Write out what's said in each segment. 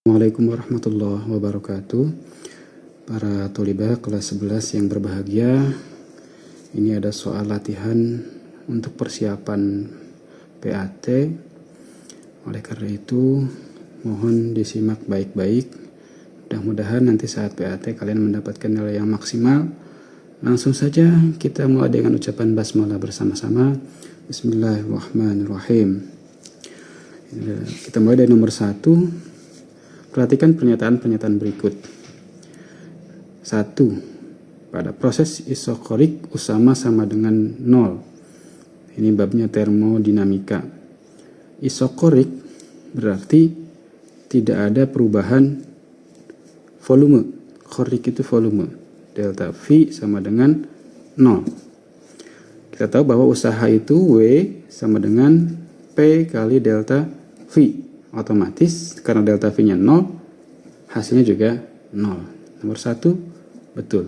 Assalamualaikum warahmatullahi wabarakatuh. Para thalibah kelas 11 yang berbahagia, ini ada soal latihan untuk persiapan PAT. Oleh karena itu, mohon disimak baik-baik. Mudah-mudahan nanti saat PAT kalian mendapatkan nilai yang maksimal. Langsung saja kita mulai dengan ucapan basmalah bersama-sama. Bismillahirrahmanirrahim. Kita mulai dari nomor 1. Perhatikan pernyataan-pernyataan berikut. 1. Pada proses isokorik Usama sama dengan 0. Ini babnya termodinamika. Isokorik berarti tidak ada perubahan volume. Korik itu volume. Delta V sama dengan 0. Kita tahu bahwa usaha itu W sama dengan P kali delta V. Otomatis karena delta V-nya 0, hasilnya juga 0. Nomor 1 betul.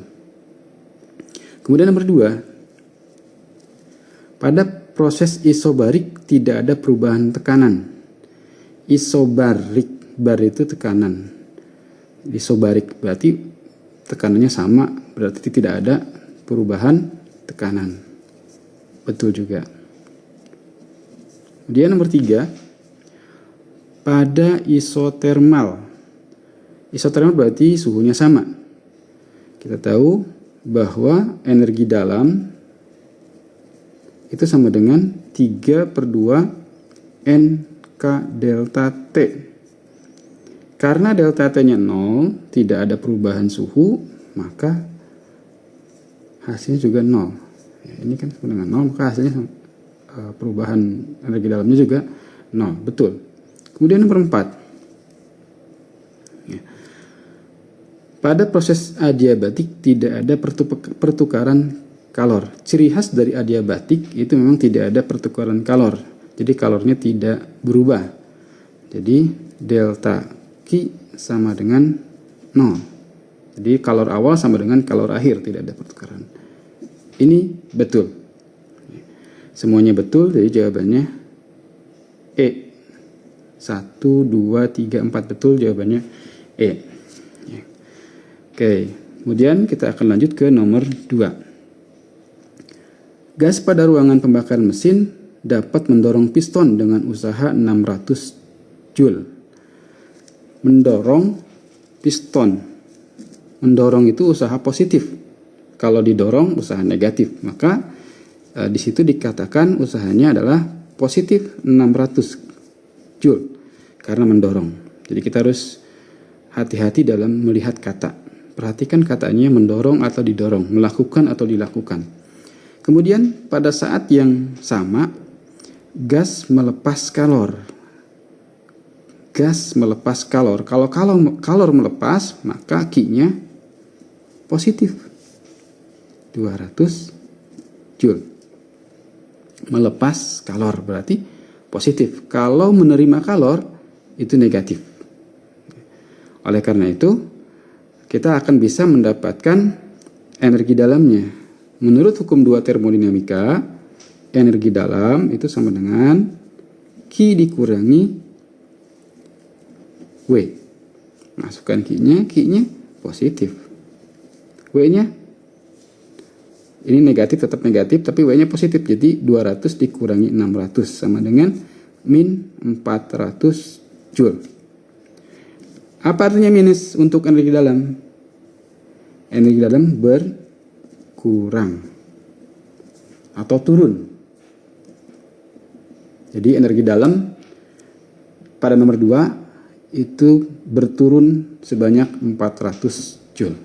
Kemudian nomor 2, pada proses isobarik tidak ada perubahan tekanan. Isobarik, bar itu tekanan. Isobarik berarti tekanannya sama, berarti tidak ada perubahan tekanan. Betul juga. Kemudian nomor 3, pada isotermal. Isotermal berarti suhunya sama. Kita tahu bahwa energi dalam itu sama dengan 3/2 NK delta T. Karena delta T-nya 0, tidak ada perubahan suhu, maka hasilnya juga 0. Ya, ini kan sama dengan 0, maka hasilnya perubahan energi dalamnya juga 0. Betul. Kemudian nomor 4. Pada proses adiabatik tidak ada pertukaran kalor. Ciri khas dari adiabatik itu memang tidak ada pertukaran kalor. Jadi kalornya tidak berubah. Jadi delta Q sama dengan 0. Jadi kalor awal sama dengan kalor akhir, tidak ada pertukaran. Ini betul. Semuanya betul, jadi jawabannya E. 1, 2, 3, 4 betul, jawabannya E. Oke, kemudian kita akan lanjut ke nomor 2. Gas pada ruangan pembakaran mesin dapat mendorong piston dengan usaha 600 Joule. Mendorong piston. Mendorong itu usaha positif. Kalau didorong usaha negatif, maka di situ dikatakan usahanya adalah positif 600 Joule karena mendorong. Jadi kita harus hati-hati dalam melihat kata. Perhatikan katanya mendorong atau didorong, melakukan atau dilakukan. Kemudian pada saat yang sama gas melepas kalor. Gas melepas kalor. Kalau kalor melepas, maka Q-nya positif 200 Joule. Melepas kalor berarti positif. Kalau menerima kalor itu negatif. Oleh karena itu kita akan bisa mendapatkan energi dalamnya. Menurut hukum 2 termodinamika, energi dalam itu sama dengan Q dikurangi W. Masukkan Q-nya positif. W-nya ini negatif, tetap negatif, tapi W-nya positif. Jadi 200 dikurangi 600 sama dengan min 400 Joule. Apa artinya minus untuk energi dalam? Energi dalam berkurang atau turun. Jadi energi dalam pada nomor 2 itu berturun sebanyak 400 Joule.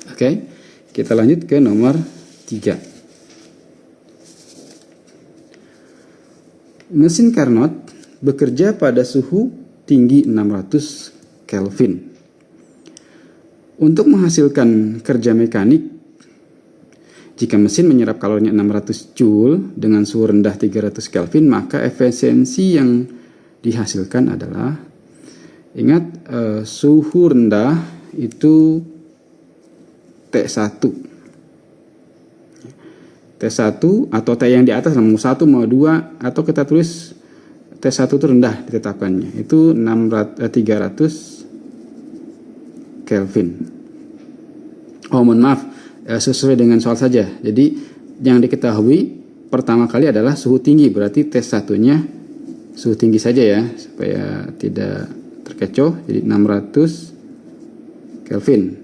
Oke. Kita lanjut ke nomor 3. Mesin Carnot bekerja pada suhu tinggi 600 Kelvin. Untuk menghasilkan kerja mekanik, jika mesin menyerap kalornya 600 Joule dengan suhu rendah 300 Kelvin, maka efisiensi yang dihasilkan adalah, ingat suhu rendah itu T1. T1 atau T yang di atas mau 1 mau 2 atau kita tulis T1 itu rendah ditetapkannya. Itu 300 Kelvin. Oh, mohon maaf, sesuai dengan soal saja. Jadi yang diketahui pertama kali adalah suhu tinggi, berarti T1-nya suhu tinggi saja ya, supaya tidak terkecoh. Jadi 600 Kelvin.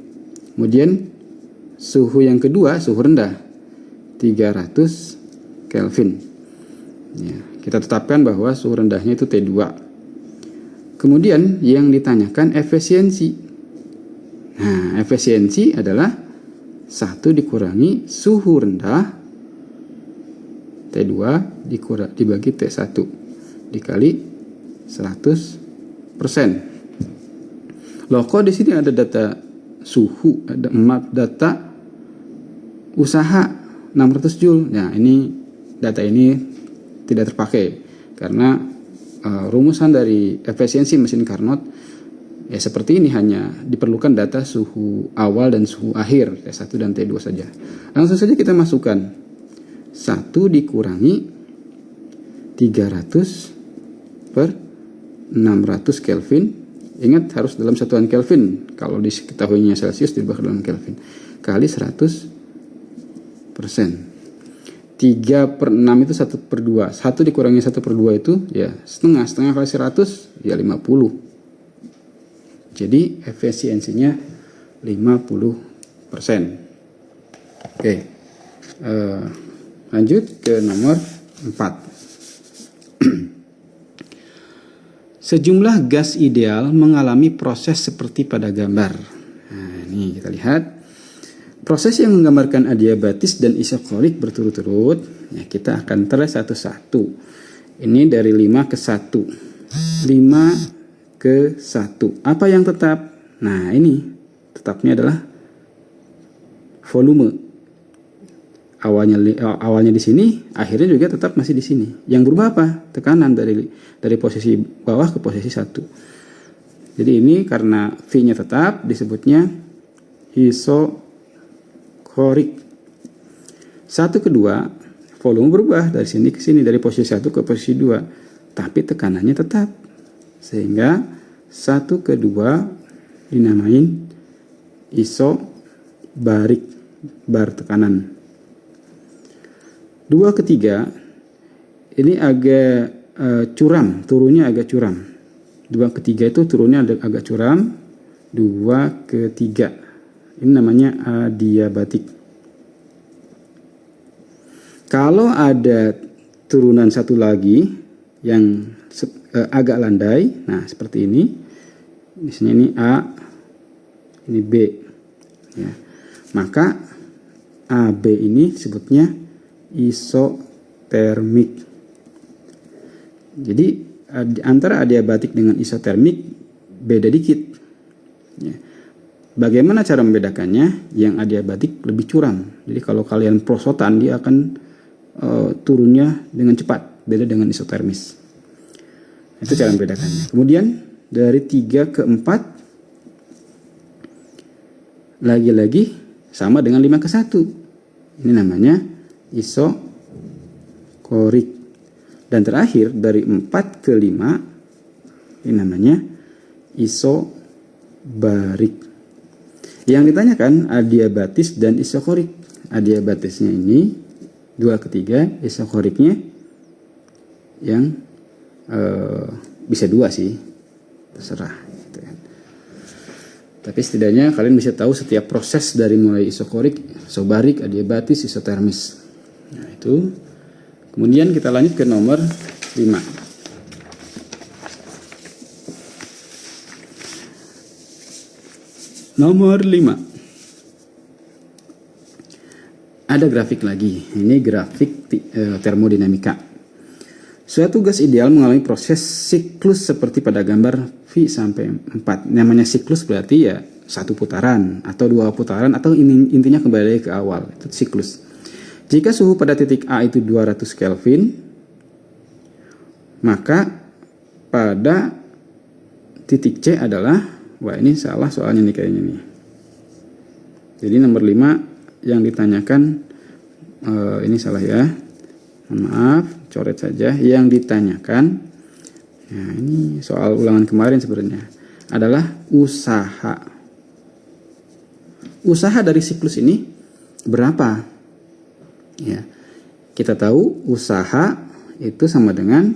Kemudian suhu yang kedua, suhu rendah, 300 Kelvin. Ya, kita tetapkan bahwa suhu rendahnya itu T2. Kemudian yang ditanyakan efisiensi. Nah, efisiensi adalah 1 dikurangi suhu rendah T2 dibagi T1 dikali 100%. Loh, kok di sini ada data suhu, ada data usaha 600 Joule. Nah, data ini tidak terpakai karena rumusan dari efisiensi mesin Carnot ya seperti ini, hanya diperlukan data suhu awal dan suhu akhir T1 dan T2 saja. Langsung saja kita masukkan 1 dikurangi 300 per 600 Kelvin. Ingat harus dalam satuan Kelvin. Kalau diketahuinya Celsius dirubah dalam Kelvin. Kali 100%. 3 per 6 itu 1 per 2. 1 dikurangi 1 per 2 itu ya setengah. Setengah kali 100 ya 50. Jadi efisiensinya 50%. Oke. Lanjut ke nomor 4. Sejumlah gas ideal mengalami proses seperti pada gambar. Nah, ini kita lihat. Proses yang menggambarkan adiabatis dan isokorik berturut-turut, ya kita akan teres satu-satu. Ini dari 5 ke 1. 5 ke 1. Apa yang tetap? Nah, ini tetapnya adalah volume. Awalnya di sini, akhirnya juga tetap masih di sini. Yang berubah apa? Tekanan dari posisi bawah ke posisi 1. Jadi ini karena V-nya tetap disebutnya isokorik. 1 ke 2, volume berubah dari sini ke sini, dari posisi 1 ke posisi 2, tapi tekanannya tetap. Sehingga 1 ke 2 dinamain isobarik, bar tekanan. 2 ke 3 ini agak curam, turunnya agak curam. 2 ke 3 itu turunnya agak curam. 2 ke 3 ini namanya adiabatik. Kalau ada turunan satu lagi yang agak landai, nah seperti ini, misalnya ini A, ini B, ya. Maka AB ini disebutnya isotermik. Jadi antara adiabatik dengan isotermik beda dikit. Ya. Bagaimana cara membedakannya? Yang adiabatik lebih curam. Jadi kalau kalian prosotan dia akan turunnya dengan cepat, beda dengan isotermis. Itu cara membedakannya. Kemudian dari 3 ke 4 lagi-lagi sama dengan 5 ke 1. Ini namanya isokorik. Dan terakhir dari 4 ke 5 ini namanya isobarik. Yang ditanyakan adiabatis dan isokorik. Adiabatisnya ini 2 ke 3, isokoriknya yang bisa 2 sih, terserah gitu kan. Tapi setidaknya kalian bisa tahu setiap proses dari mulai isokorik, isobarik, adiabatis, isotermis. Nah itu. Kemudian kita lanjut ke nomor 5. Nomor 5. Ada grafik lagi. Ini grafik termodinamika. Suatu gas ideal mengalami proses siklus seperti pada gambar V sampai 4. Namanya siklus berarti ya 1 putaran atau 2 putaran atau intinya kembali ke awal. Itu siklus. Jika suhu pada titik A itu 200 Kelvin, maka pada titik C adalah, wah ini salah soalnya nih kayaknya nih. Jadi nomor 5 yang ditanyakan, ini salah ya. Maaf, coret saja. Yang ditanyakan Nah, ini soal ulangan kemarin sebenarnya adalah usaha. Usaha dari siklus ini berapa? Ya, kita tahu usaha itu sama dengan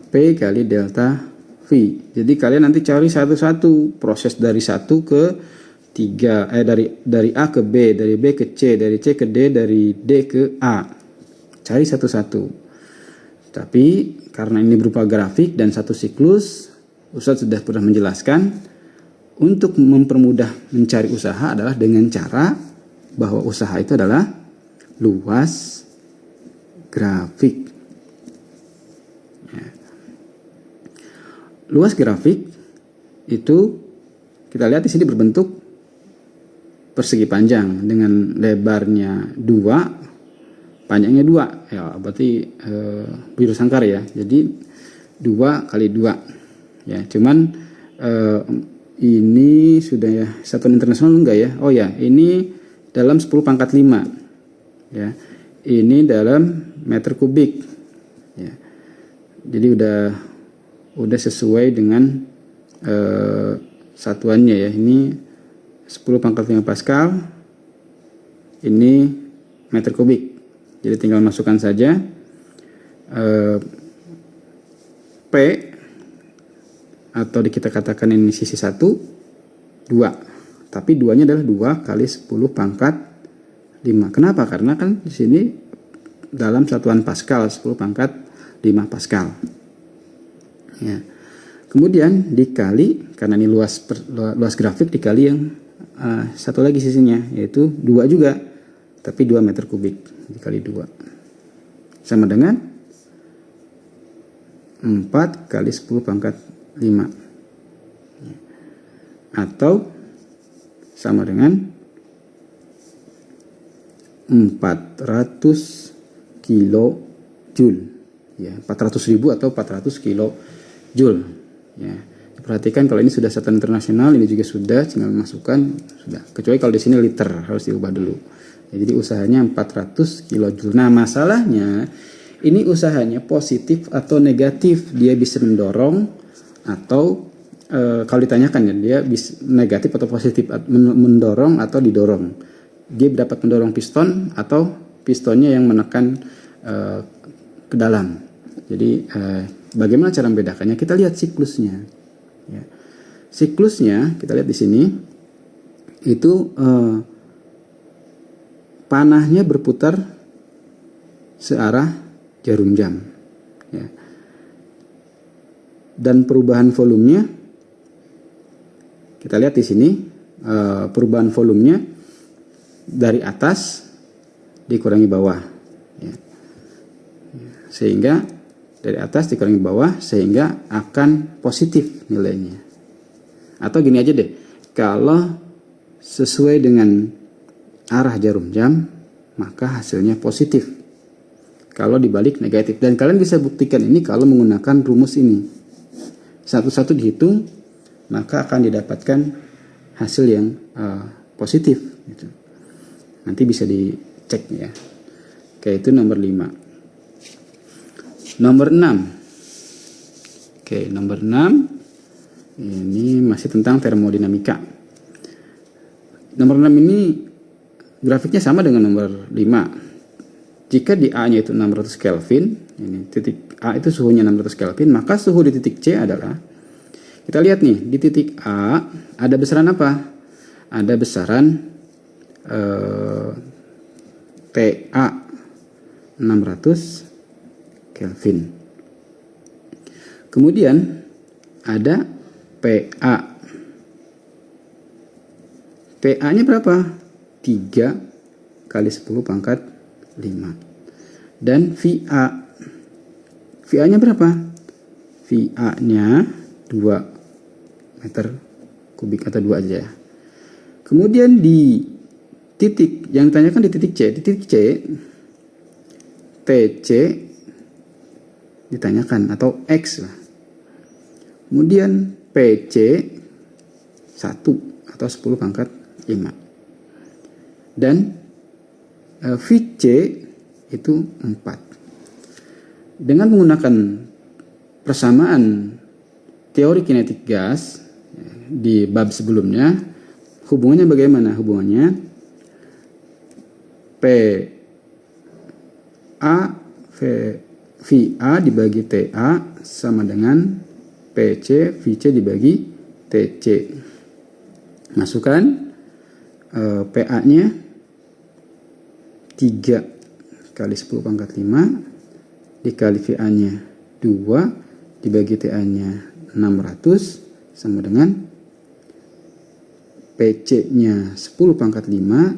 P kali delta V. Jadi kalian nanti cari satu-satu proses dari 1 ke 3, dari A ke B, dari B ke C, dari C ke D, dari D ke A. Cari satu-satu. Tapi karena ini berupa grafik dan satu siklus, Ustadz sudah pernah menjelaskan untuk mempermudah mencari usaha adalah dengan cara bahwa usaha itu adalah luas grafik. Ya. Luas grafik itu kita lihat di sini berbentuk persegi panjang dengan lebarnya 2, panjangnya 2, ya berarti biru sangkar ya. Jadi 2 kali 2 ya. Cuman ini sudah ya satuan internasional enggak ya? Oh ya, ini dalam 10 pangkat 5 ya. Ini dalam meter kubik ya. Jadi udah sesuai dengan satuannya ya. Ini 10 pangkat 5 Pascal, ini meter kubik. Jadi tinggal masukkan saja P, atau kita katakan ini sisi 1, 2. Tapi 2-nya adalah 2 kali 10 pangkat 5. Kenapa? Karena kan di sini dalam satuan Pascal, 10 pangkat 5 Pascal. Ya. Kemudian dikali, karena ini luas grafik, dikali yang satu lagi sisinya, yaitu 2 juga, tapi 2 meter kubik dikali 2 sama dengan 4 kali 10 pangkat 5 atau sama dengan 400 kilojoule ya, 400.000 atau 400 kilojoule ya. Perhatikan kalau ini sudah satuan internasional, ini juga sudah, tinggal masukkan sudah. Kecuali kalau di sini liter harus diubah dulu. Ya, jadi usahanya 400 kilojoule. Nah, masalahnya ini usahanya positif atau negatif. Dia bisa mendorong atau kalau ditanyakan ya, dia bisa negatif atau positif, mendorong atau didorong. Dia dapat mendorong piston atau pistonnya yang menekan ke dalam. Jadi bagaimana cara membedakannya? Kita lihat siklusnya. Ya. Siklusnya kita lihat di sini itu panahnya berputar searah jarum jam ya. Dan perubahan volumenya kita lihat di sini, perubahan volumenya dari atas dikurangi bawah ya. Sehingga dari atas dikurangi bawah sehingga akan positif nilainya. Atau gini aja deh, kalau sesuai dengan arah jarum jam maka hasilnya positif. Kalau dibalik negatif. Dan kalian bisa buktikan ini kalau menggunakan rumus ini. Satu-satu dihitung maka akan didapatkan hasil yang positif gitu. Nanti bisa dicek ya. Oke, itu nomor 5. Nomor 6. Oke, nomor 6 ini masih tentang termodinamika. Nomor 6 ini grafiknya sama dengan nomor 5. Jika di A-nya itu 600 Kelvin, ini titik A itu suhunya 600 Kelvin, maka suhu di titik C adalah, kita lihat nih, di titik A ada besaran apa? Ada besaran TA 600 Kelvin. Kemudian ada PA. PA-nya berapa? 3 kali 10 pangkat 5. Dan VA. VA-nya berapa? VA-nya 2 meter kubik atau 2 aja. Kemudian di titik yang ditanyakan di titik C, TC ditanyakan atau X lah. Kemudian PC 1 atau 10 pangkat 5. Dan VC itu 4. Dengan menggunakan persamaan teori kinetik gas di bab sebelumnya, hubungannya bagaimana? Hubungannya VA dibagi TA sama dengan VC dibagi TC. Masukkan PA-nya 3 kali 10 pangkat 5 dikali VA-nya 2 dibagi TA-nya 600 sama dengan PC-nya 10 pangkat 5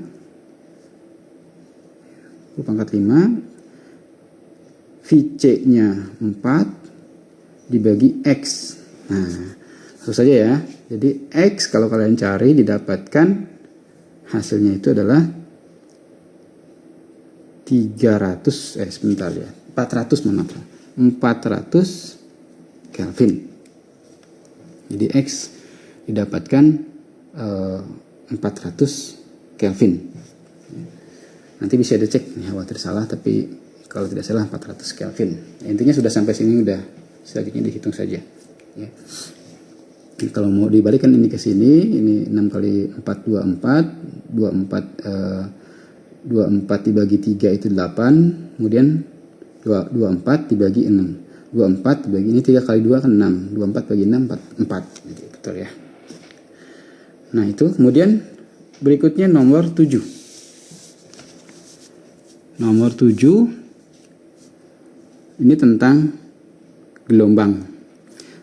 VC-nya 4 dibagi X. Nah, langsung saja ya. Jadi X kalau kalian cari didapatkan hasilnya itu adalah 400 Kelvin. Jadi X didapatkan 400 Kelvin. Nanti bisa dicek nih, khawatir salah, tapi kalau tidak salah 400 Kelvin. Intinya sudah sampai sini, udah selanjutnya dihitung saja ya. Kalau mau dibalikan ini ke sini, ini 6 kali 4 24 24 dibagi 3 itu 8, kemudian 24 dibagi 6, 24 dibagi ini 3 kali 2 kan 6, 24 bagi 6 4 jadi betul ya. Nah itu, kemudian berikutnya nomor 7. Nomor 7 ini tentang gelombang.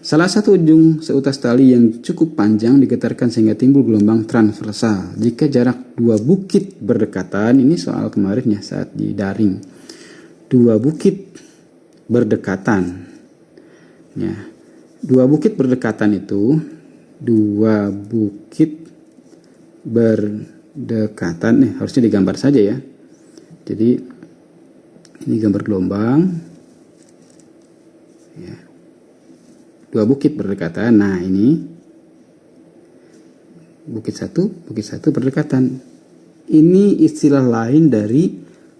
Salah satu ujung seutas tali yang cukup panjang digetarkan sehingga timbul gelombang transversal. Jika jarak dua bukit berdekatan, ini soal kemarin ya saat di daring. Dua bukit berdekatan. Ya. Dua bukit berdekatan itu, dua bukit berdekatan, harusnya digambar saja ya. Jadi ini gambar gelombang. Ya. Dua bukit berdekatan. Nah ini bukit satu berdekatan. Ini istilah lain dari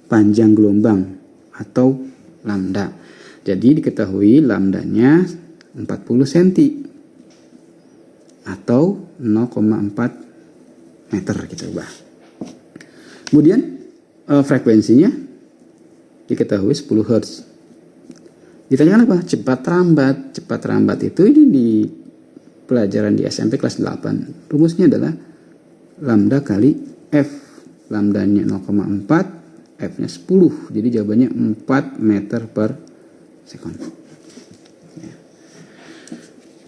panjang gelombang atau lambda. Jadi diketahui lambdanya 40 cm atau 0,4 meter kita ubah. Kemudian frekuensinya diketahui 10 Hz. Ditanyakan apa? Cepat rambat. Cepat rambat itu ini di pelajaran di SMP kelas 8. Rumusnya adalah lambda kali F. Lambdanya 0,4, F-nya 10. Jadi jawabannya 4 meter per sekon. Ya.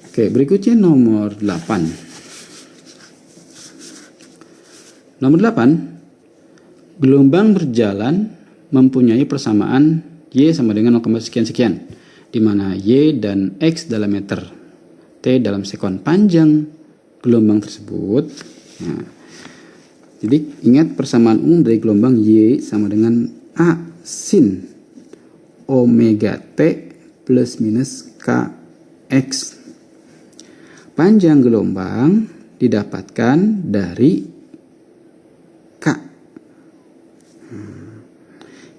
Oke, berikutnya nomor 8. Nomor 8, gelombang berjalan mempunyai persamaan Y sama dengan 0, sekian-sekian, di mana Y dan X dalam meter, T dalam sekon. Panjang gelombang tersebut. Nah, jadi ingat persamaan umum dari gelombang Y sama dengan A sin omega T plus minus KX. Panjang gelombang didapatkan dari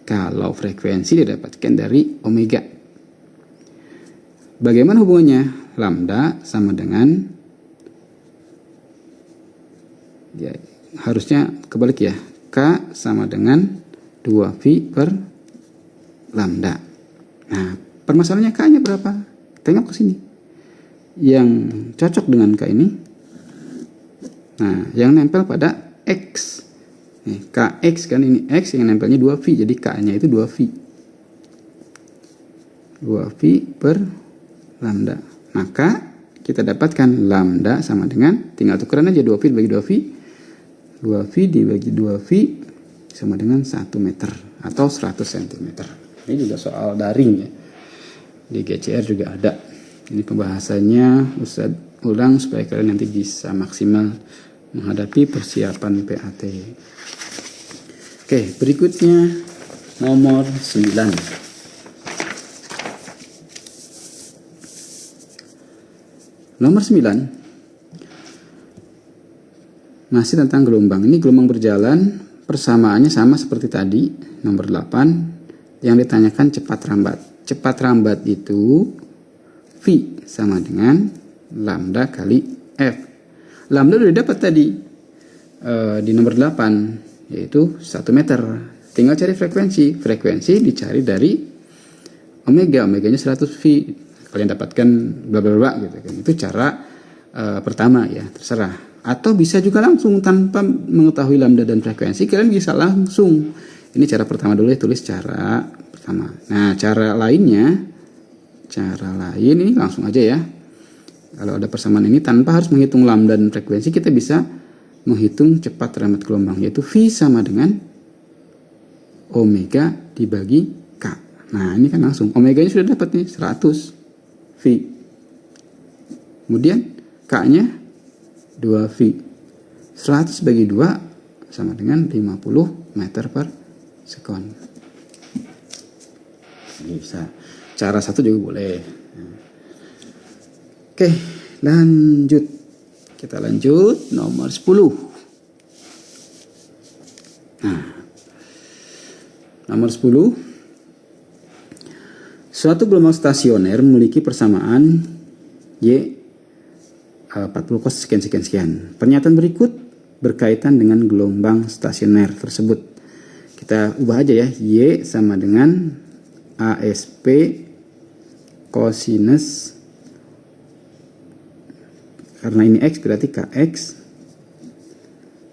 kalau frekuensi didapatkan dari omega. Bagaimana hubungannya? Lambda sama dengan, ya, harusnya kebalik ya. K sama dengan 2V per lambda. Nah, permasalahannya K-nya berapa? Tengok ke sini. Yang cocok dengan K ini. Nah, yang nempel pada X. Nih, KX kan, ini X yang nempelnya 2V, jadi K-nya itu 2V. 2V per lambda. Maka kita dapatkan lambda sama dengan, tinggal tukeran aja 2V dibagi 2V. 2V dibagi 2V sama dengan 1 meter atau 100 cm. Ini juga soal daring ya. Di GCR juga ada. Ini pembahasannya Ustadz ulang supaya kalian nanti bisa maksimal menghadapi persiapan PAT. Oke, berikutnya nomor 9. Nomor 9 masih tentang gelombang. Ini gelombang berjalan, persamaannya sama seperti tadi, nomor 8, yang ditanyakan cepat rambat. Cepat rambat itu V sama dengan lambda kali F. Lambda udah dapat tadi di nomor 8, yaitu 1 meter. Tinggal cari frekuensi. Frekuensi dicari dari omega. Omeganya 100 V. Kalian dapatkan bla bla bla gitu kan. Itu cara pertama ya, terserah. Atau bisa juga langsung tanpa mengetahui lambda dan frekuensi, kalian bisa langsung. Ini cara pertama dulu ya, tulis cara pertama. Nah, cara lain ini langsung aja ya. Kalau ada persamaan ini tanpa harus menghitung lambda dan frekuensi, kita bisa menghitung cepat remet gelombang, yaitu V sama dengan omega dibagi K. Nah, ini kan langsung. Omeganya sudah dapat nih, 100 V. Kemudian K-nya 2V. 100 bagi 2 sama dengan 50 meter per sekon. Bisa. Cara satu juga boleh. Oke, lanjut. Kita lanjut nomor 10. Nah, nomor 10. Suatu gelombang stasioner memiliki persamaan Y 40 cos sekian. Pernyataan berikut berkaitan dengan gelombang stasioner tersebut. Kita ubah aja ya. Y sama dengan ASP cosinus, karena ini X berarti KX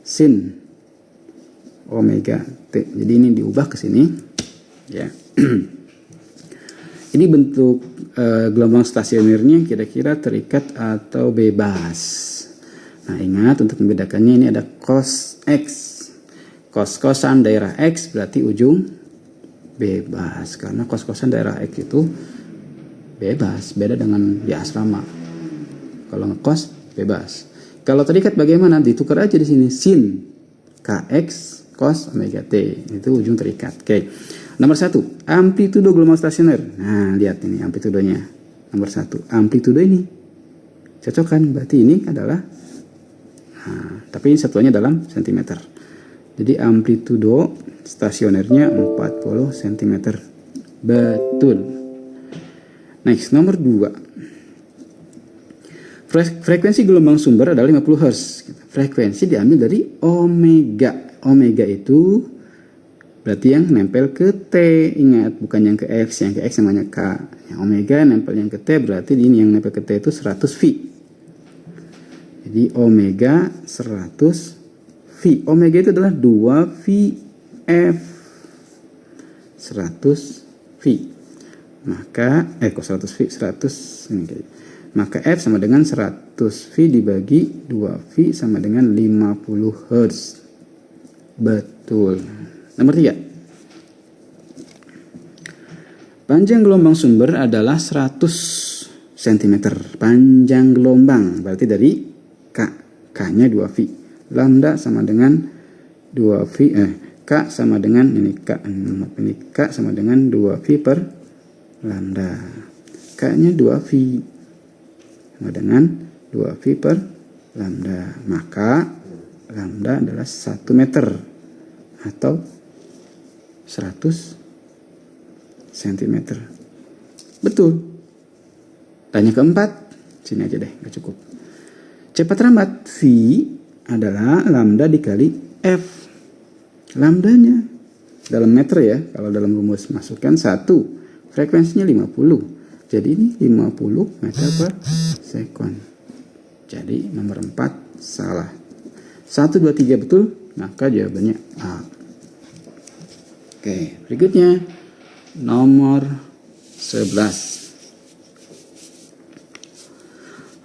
sin omega T. Jadi ini diubah ke sini ya. Ini bentuk gelombang stasionernya kira-kira terikat atau bebas. Nah, ingat untuk membedakannya ini ada cos X. Kos-kosan daerah X berarti ujung bebas. Karena kos-kosan daerah X itu bebas. Beda dengan di asrama. Kalau ngekos bebas. Kalau terikat bagaimana? Ditukar aja di sini. Sin KX cos omega T. Itu ujung terikat. Oke. Nomor 1, amplitudo gelombang stasioner. Nah, lihat ini amplitudonya. Nomor 1, amplitudo ini. Cocok kan? Berarti ini adalah, tapi ini satuannya dalam cm. Jadi amplitudo stasionernya 40 cm. Betul. Next, nomor 2. Frekuensi gelombang sumber adalah 50 Hz. Frekuensi diambil dari omega. Omega itu berarti yang nempel ke T, ingat, bukan yang ke X. Yang ke X namanya K. Yang omega nempel yang ke T, berarti ini yang nempel ke T itu 100 V. Jadi omega 100 V. Omega itu adalah 2 VF 100 V. Maka kok 100 V 100 ini kayak. Maka F sama dengan 100 V dibagi 2V sama dengan 50 Hz. Betul. Nomor 3. Panjang gelombang sumber adalah 100 cm. Panjang gelombang berarti dari K. K-nya 2V. Lambda sama dengan 2V. K sama dengan ini K sama dengan 2V per lambda. K-nya 2V sama dengan 2V per lambda. Maka lambda adalah 1 meter atau 100 cm. Betul. Dan yang keempat, sini aja deh, nggak cukup. Cepat rambat V adalah lambda dikali F. Lambdanya dalam meter ya, kalau dalam rumus masukkan 1, frekuensinya 50. Jadi ini 50 meter per sekon. Jadi nomor 4 salah. 1, 2, 3 betul, maka jawabannya A. Oke, berikutnya nomor 11.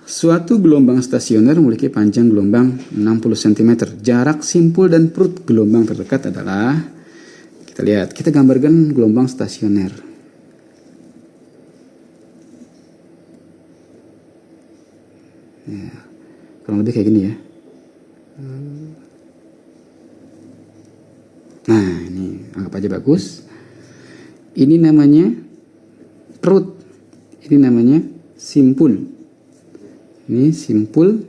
Suatu gelombang stasioner memiliki panjang gelombang 60 cm. Jarak simpul dan perut gelombang terdekat adalah, kita lihat, kita gambarkan gelombang stasioner. Ya, kurang lebih kayak gini ya. Nah, ini anggap aja bagus. Ini namanya perut. Ini namanya simpul. Ini simpul,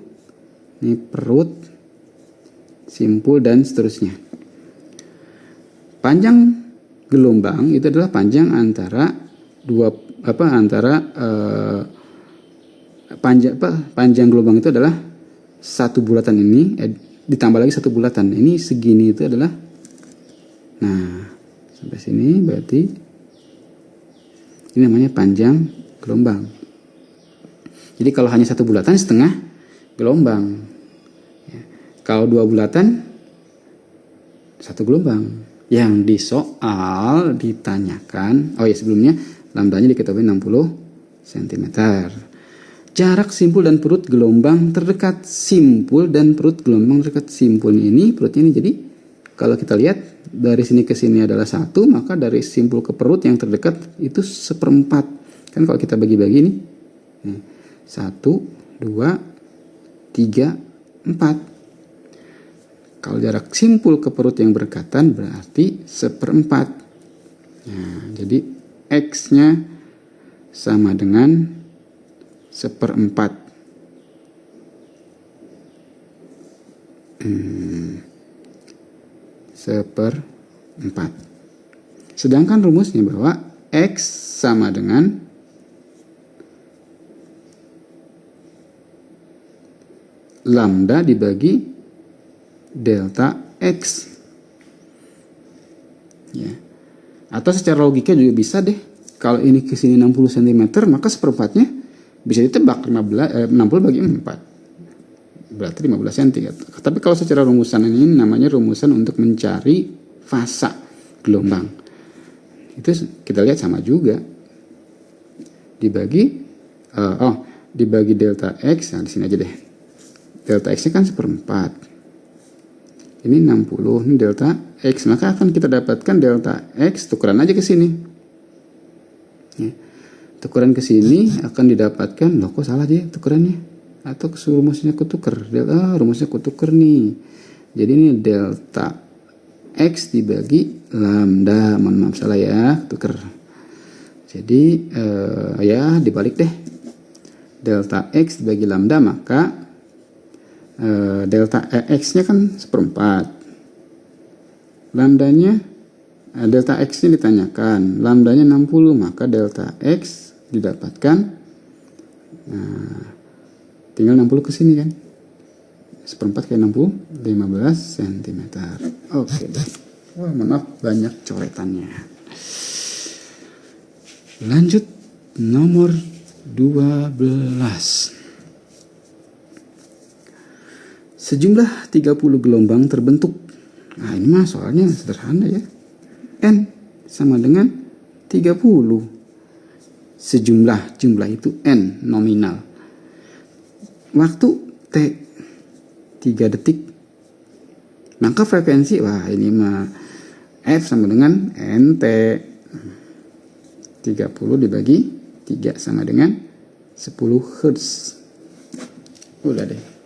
ini perut, simpul dan seterusnya. Panjang gelombang itu adalah panjang antara panjang gelombang itu adalah satu bulatan ini ditambah lagi satu bulatan. Ini segini itu adalah, nah sampai sini berarti ini namanya panjang gelombang. Jadi kalau hanya satu bulatan setengah gelombang. Ya. Kalau dua bulatan satu gelombang. Yang di soal ditanyakan, oh ya sebelumnya lambdanya diketahui 60 cm. Jarak simpul dan perut gelombang terdekat. Simpul dan perut gelombang terdekat. Simpul ini, perut ini. Jadi kalau kita lihat dari sini ke sini adalah 1, maka dari simpul ke perut yang terdekat itu 1/4. Kan kalau kita bagi-bagi ini, 1, 2, 3, 4. Kalau jarak simpul ke perut yang berdekatan berarti 1/4. Nah, jadi X-nya sama dengan 1/4. Seperempat. Sedangkan rumusnya bahwa X sama dengan lambda dibagi delta X. Ya. Atau secara logika juga bisa deh. Kalau ini ke sini 60 cm, maka 1/4-nya bisa ditebak 60 bagi 4. Berarti 15 cm. Tapi kalau secara rumusan ini namanya rumusan untuk mencari fasa gelombang. Itu kita lihat sama juga. Dibagi delta X, nah di sini aja deh. Delta X-nya kan 1/4. Ini 60, ini delta X. Maka akan kita dapatkan delta X, tukeran aja ke sini. Ya. Tukeran ke sini akan didapatkan, loh kok salah aja tukerannya? Atau rumusnya kutuker. Rumusnya kutuker nih. Jadi ini delta X dibagi lambda. Mohon maaf salah ya, tuker. Jadi ya dibalik deh. Delta X dibagi lambda, maka delta X-nya kan 1/4. Lambdanya, delta X-nya ditanyakan. Lambdanya 60, maka delta X didapatkan. Nah, tinggal 60 ke sini kan. 1/4 kali 60, 15 cm. Oke deh. Wah, maaf banyak coretannya. Lanjut nomor 12. Sejumlah 30 gelombang terbentuk. Nah, ini mah soalnya sederhana ya. N sama dengan 30. Jumlah itu N nominal. Waktu T 3 detik. Maka frekuensi, wah ini mah F sama dengan NT. 30 dibagi 3 sama dengan 10 Hz. Udah deh.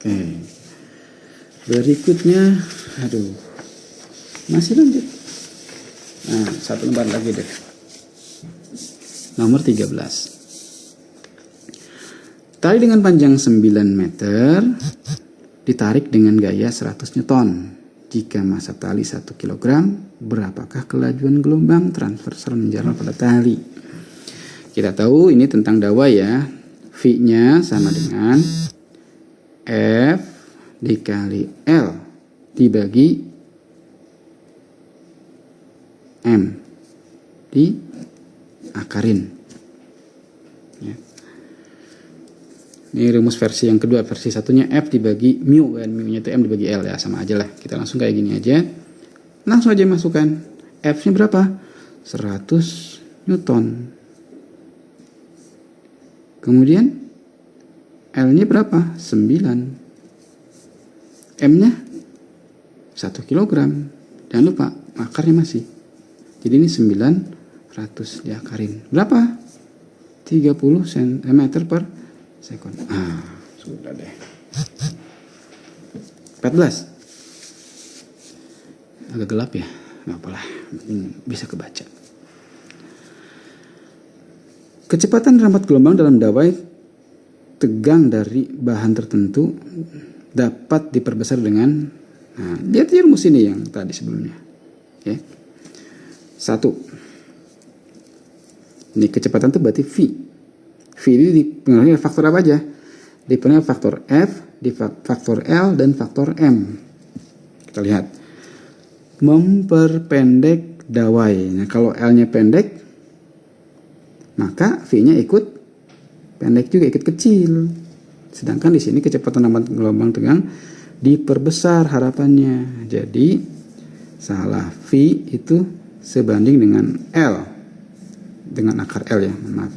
Oke. Berikutnya, masih lanjut. Nah, satu lembar lagi deh. Nomor 13. Tali dengan panjang 9 meter ditarik dengan gaya 100 Newton. Jika massa tali 1 kg, berapakah kelajuan gelombang transversal menjalar pada tali? Kita tahu ini tentang dawai ya. V-nya sama dengan F dikali L dibagi M diakarin. Ya. Ini rumus versi yang kedua. Versi satunya F dibagi mu kan. Mu-nya itu M dibagi L ya. Sama aja lah. Kita langsung kayak gini aja. Langsung aja masukkan. F-nya berapa? 100 Newton. Kemudian L-nya berapa? 9. M-nya 1 kg. Jangan lupa akarnya masih. Jadi ini 900 diakarin. Berapa? 30 cm per sekon. Sudah deh. 14. Agak gelap ya. Nggak apalah. Bisa kebaca. Kecepatan rampat gelombang dalam dawai tegang dari bahan tertentu dapat diperbesar dengan, nah, lihat aja rumus ini yang tadi sebelumnya. Ya. 1. Ini kecepatan itu berarti V. V ini dipengaruhi oleh faktor apa aja? Dipengaruhi oleh faktor F, faktor L, dan faktor M. Kita lihat. Memperpendek dawai. Nah, kalau L-nya pendek, maka V-nya ikut pendek juga, ikut kecil. Sedangkan di sini kecepatan lambat gelombang tegang diperbesar harapannya. Jadi salah, V itu sebanding dengan L, dengan akar L ya, maaf.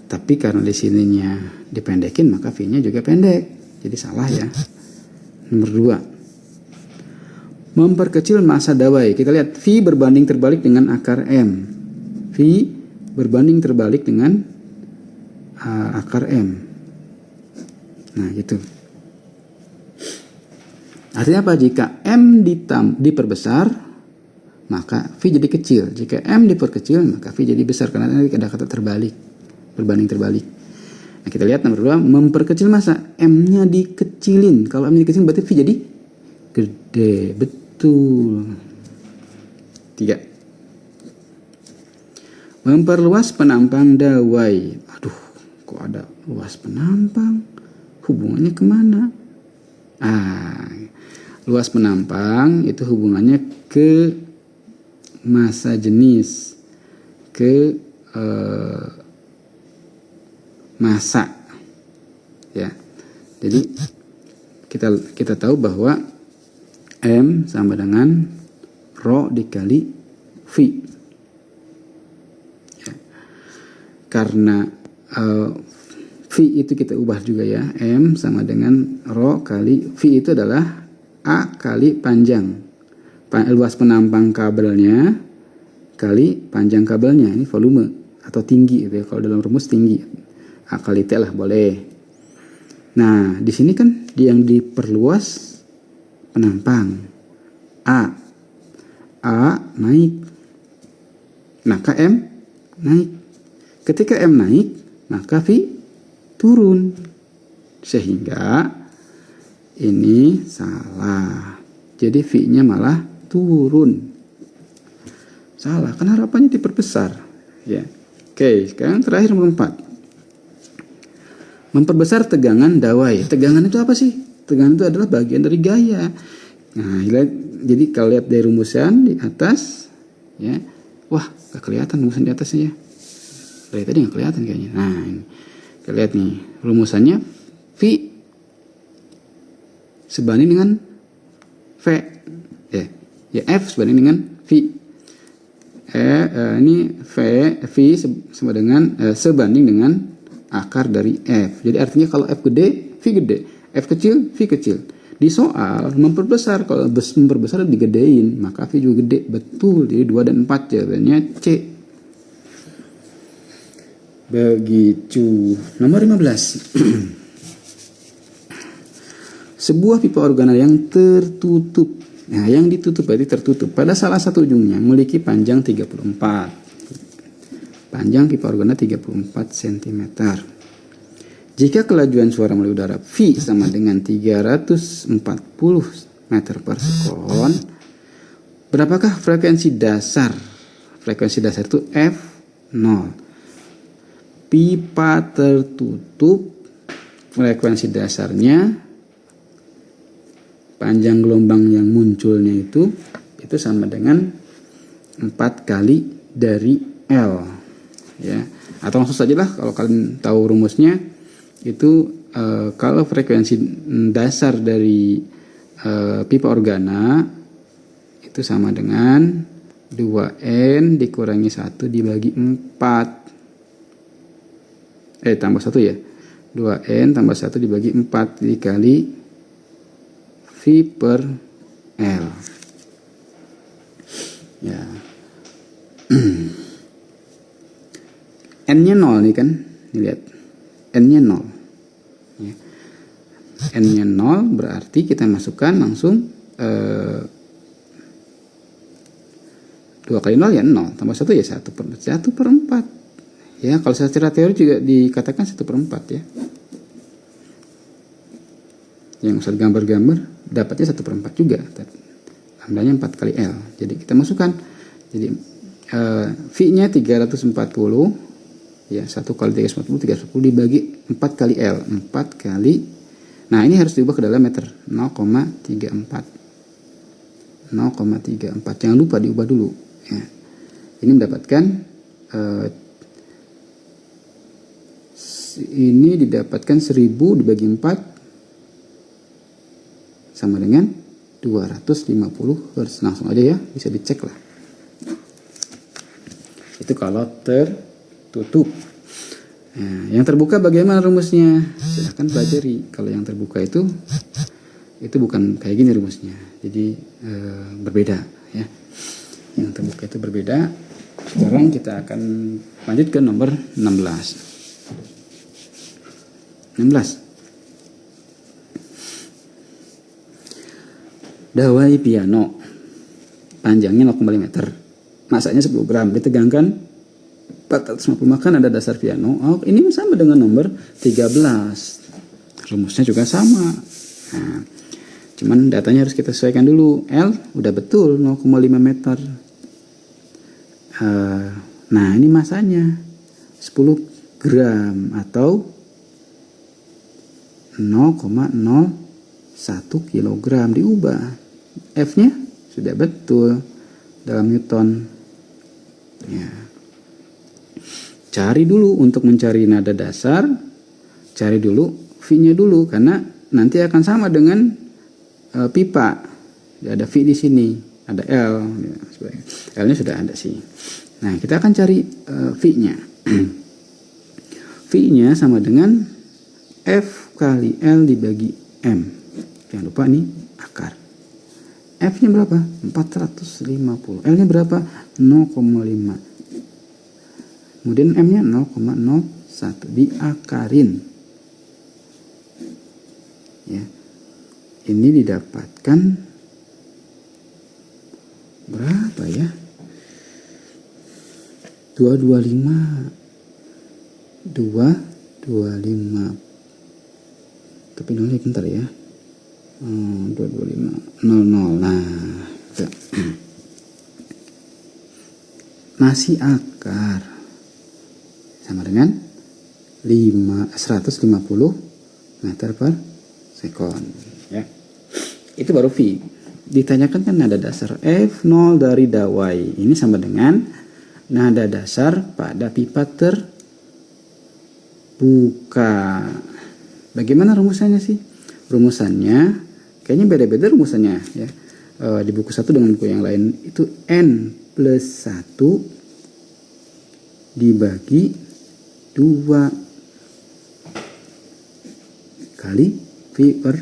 Tapi karena di sininya dipendekin, maka V-nya juga pendek. Jadi salah ya. Nomor 2. Memperkecil massa dawai. Kita lihat V berbanding terbalik dengan akar M. V berbanding terbalik dengan akar M. Nah, gitu. Artinya apa? Jika M diperbesar, maka V jadi kecil. Jika M diperkecil, maka V jadi besar. Karena nanti ada kata terbalik, berbanding terbalik. Nah, kita lihat nomor 2, memperkecil massa. M-nya dikecilin. Kalau M-nya dikecilin, berarti V jadi gede. Betul. 3. Memperluas penampang dawai. Aduh, kok ada luas penampang? Hubungannya kemana? Luas penampang itu hubungannya ke massa jenis, ke massa, ya. Jadi kita tahu bahwa M sama dengan rho dikali V. Ya. Karena V itu kita ubah juga ya, M sama dengan rho kali V itu adalah A kali panjang, luas penampang kabelnya kali panjang kabelnya. Ini volume atau tinggi gitu ya. Kalau dalam rumus tinggi, A kali T lah boleh. Nah, di sini kan yang diperluas penampang A naik, maka M naik. Ketika M naik, maka V turun, sehingga ini salah. Jadi V-nya malah turun. Salah, kan harapannya diperbesar. Ya. Oke, sekarang terakhir nomor 4. Memperbesar tegangan dawai. Tegangan itu apa sih? Tegangan itu adalah bagian dari gaya. Nah, jadi kalau lihat dari rumusan di atas, ya, wah, gak kelihatan rumusan di atasnya ya. Dari tadi gak kelihatan kayaknya. Nah, ini kita lihat nih rumusannya, V sebanding dengan V, ya F sebanding dengan V. Ini V sama dengan sebanding dengan akar dari F. Jadi artinya kalau F gede, V gede, F kecil, V kecil. Di soal memperbesar, kalau memperbesar digedein, maka V juga gede. Betul, jadi 2 dan 4 jawabannya C. Begitu. Nomor 15. Sebuah pipa organa yang tertutup. Nah, yang ditutup berarti tertutup. Pada salah satu ujungnya memiliki panjang 34. Panjang pipa organa 34 cm. Jika kelajuan suara melalui udara V sama dengan 340 meter per sekon, berapakah frekuensi dasar? Frekuensi dasar itu F0. Pipa tertutup, frekuensi dasarnya, panjang gelombang yang munculnya itu sama dengan 4 kali dari L, ya. Atau langsung saja lah, kalau kalian tahu rumusnya itu, kalau frekuensi dasar dari pipa organa itu sama dengan 2N dikurangi 1 dibagi 4. Tambah 1 ya. 2N tambah 1 dibagi 4 dikali V per L. Ya. N-nya 0 nih kan. Nih lihat. N-nya 0. Ya. N-nya 0 berarti kita masukkan langsung 2 kali 0 ya 0. Tambah 1 ya 1 per 4. Ya, kalau secara teori juga dikatakan 1 per 4 ya. Yang usah gambar-gambar dapatnya 1 per 4 juga. Lambdanya 4 kali L. Jadi kita masukkan. Jadi V-nya 340 Ya, 1 kali 340 dibagi 4 kali L. 4 kali. Nah, ini harus diubah ke dalam meter. 0,34. 0,34. Jangan lupa diubah dulu. Ya. Ini mendapatkan ini didapatkan 1000 dibagi 4 sama dengan 250 Hz. Langsung aja ya, bisa dicek lah. Itu kalau tertutup. Nah, yang terbuka bagaimana rumusnya? Silahkan pelajari. Kalau yang terbuka itu bukan kayak gini rumusnya. Jadi berbeda ya. Yang terbuka itu berbeda. Sekarang kita akan lanjut ke nomor 16. Dawai piano. Panjangnya 0,5 meter. Masanya 10 gram. Ditegangkan 450 makan ada dasar piano. Oh, ini sama dengan nomor 13. Rumusnya juga sama. Nah, cuman datanya harus kita sesuaikan dulu. L udah betul 0,5 meter. Nah, ini masanya 10 gram atau 0,01 kilogram. Diubah. F-nya sudah betul dalam Newton. Ya. Cari dulu untuk mencari nada dasar. Cari dulu V-nya dulu karena nanti akan sama dengan pipa. Ada V di sini, ada L. L-nya sudah ada sih. Nah, kita akan cari V-nya. V-nya sama dengan F kali L dibagi M. Jangan lupa nih akar. F-nya berapa? 450. L-nya berapa? 0,5. Kemudian M-nya 0,01. Diakarin. Ya. Ini didapatkan berapa ya? 225. 225. Tapi nolnya bentar ya. 225 00. Nah, masih akar sama dengan 150 meter per sekon ya. Itu baru V. Ditanyakan kan nada dasar F0 dari dawai. Ini sama dengan nada dasar pada pipa terbuka. Bagaimana rumusannya sih? Rumusannya kayaknya beda-beda rumusannya ya. Di buku satu dengan buku yang lain itu N plus 1 dibagi 2 kali V per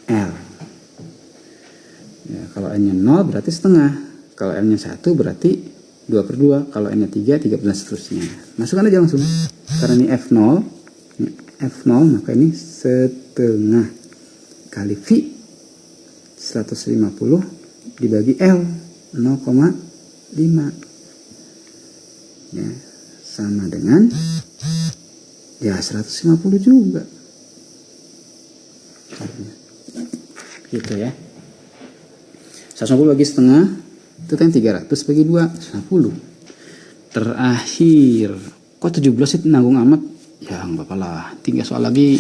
L. Ya, kalau N-nya 0 berarti setengah. Kalau N-nya 1 berarti 2 per 2. Kalau N-nya 3, 3 dan seterusnya. Masukkan aja langsung. Karena ini F0 maka ini setengah kali V 150 dibagi L 0,5 ya, sama dengan ya 150 juga gitu ya. 150 bagi setengah itu kan 300 bagi 2 150. Terakhir kok 17 itu nanggung amat ya, nggak apa-apa lah. 3 soal lagi,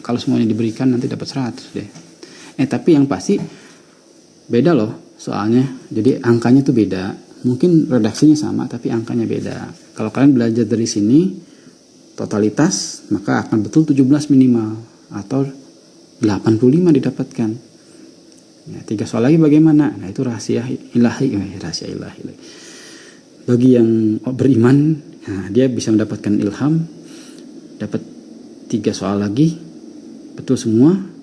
kalau semuanya diberikan nanti dapat 100 deh. Tapi yang pasti beda loh soalnya. Jadi angkanya tuh beda. Mungkin redaksinya sama tapi angkanya beda. Kalau kalian belajar dari sini totalitas maka akan betul 17 minimal atau 85 didapatkan. Ya, 3 soal lagi bagaimana? Nah, itu rahasia ilahi. Rahasia ilahi. Bagi yang beriman, nah, dia bisa mendapatkan ilham. Dapat 3 soal lagi betul semua,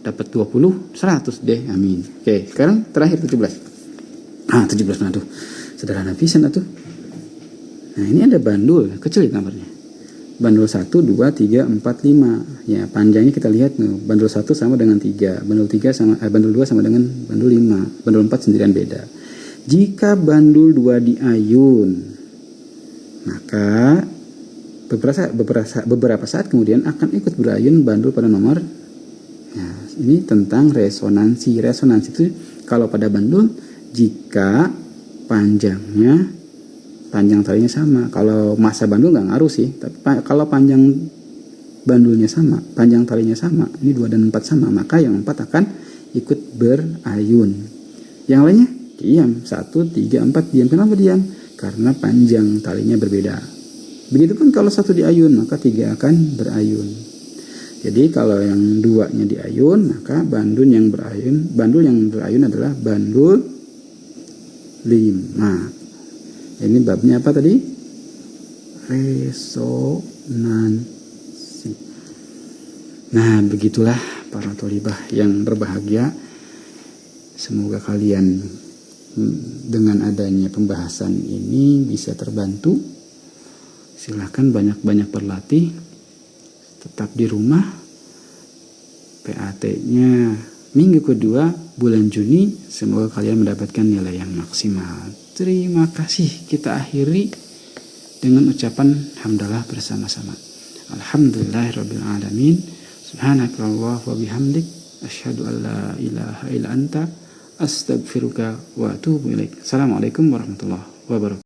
dapat 20 100 deh, amin. Oke, sekarang terakhir 17. 17 mana tuh, sederhana pisan atuh. Nah, ini ada bandul kecil gambarnya. Bandul 1 2 3 4 5 ya, panjangnya kita lihat nih. Bandul 1 sama dengan 3, bandul 3 sama bandul 2 sama dengan bandul 5, bandul 4 sendirian beda. Jika bandul 2 diayun, maka beberapa saat kemudian akan ikut berayun bandul pada nomor. Ya, ini tentang resonansi. Resonansi itu kalau pada bandul jika panjangnya panjang talinya sama. Kalau massa bandul nggak ngaruh sih, tapi kalau panjang bandulnya sama, panjang talinya sama, ini 2 dan 4 sama, maka yang 4 akan ikut berayun. Yang lainnya diam, 1, 3, 4 diam. Kenapa diam? Karena panjang talinya berbeda. Begitupun kalau 1 diayun, maka 3 akan berayun. Jadi kalau yang 2-nya diayun, maka bandul yang berayun adalah bandul 5. Ini babnya apa tadi? Resonansi. Nah, begitulah para tholibah yang berbahagia. Semoga kalian dengan adanya pembahasan ini bisa terbantu. Silahkan banyak-banyak berlatih. Tetap di rumah. PAT-nya minggu kedua bulan Juni. Semoga kalian mendapatkan nilai yang maksimal. Terima kasih. Kita akhiri dengan ucapan hamdalah bersama-sama. Alhamdulillahirabbil alamin. Subhanakallah wa bihamdik. Asyhadu an la ilaha illa anta. Astaghfiruka wa atubu ilaik. Assalamualaikum warahmatullahi wabarakatuh.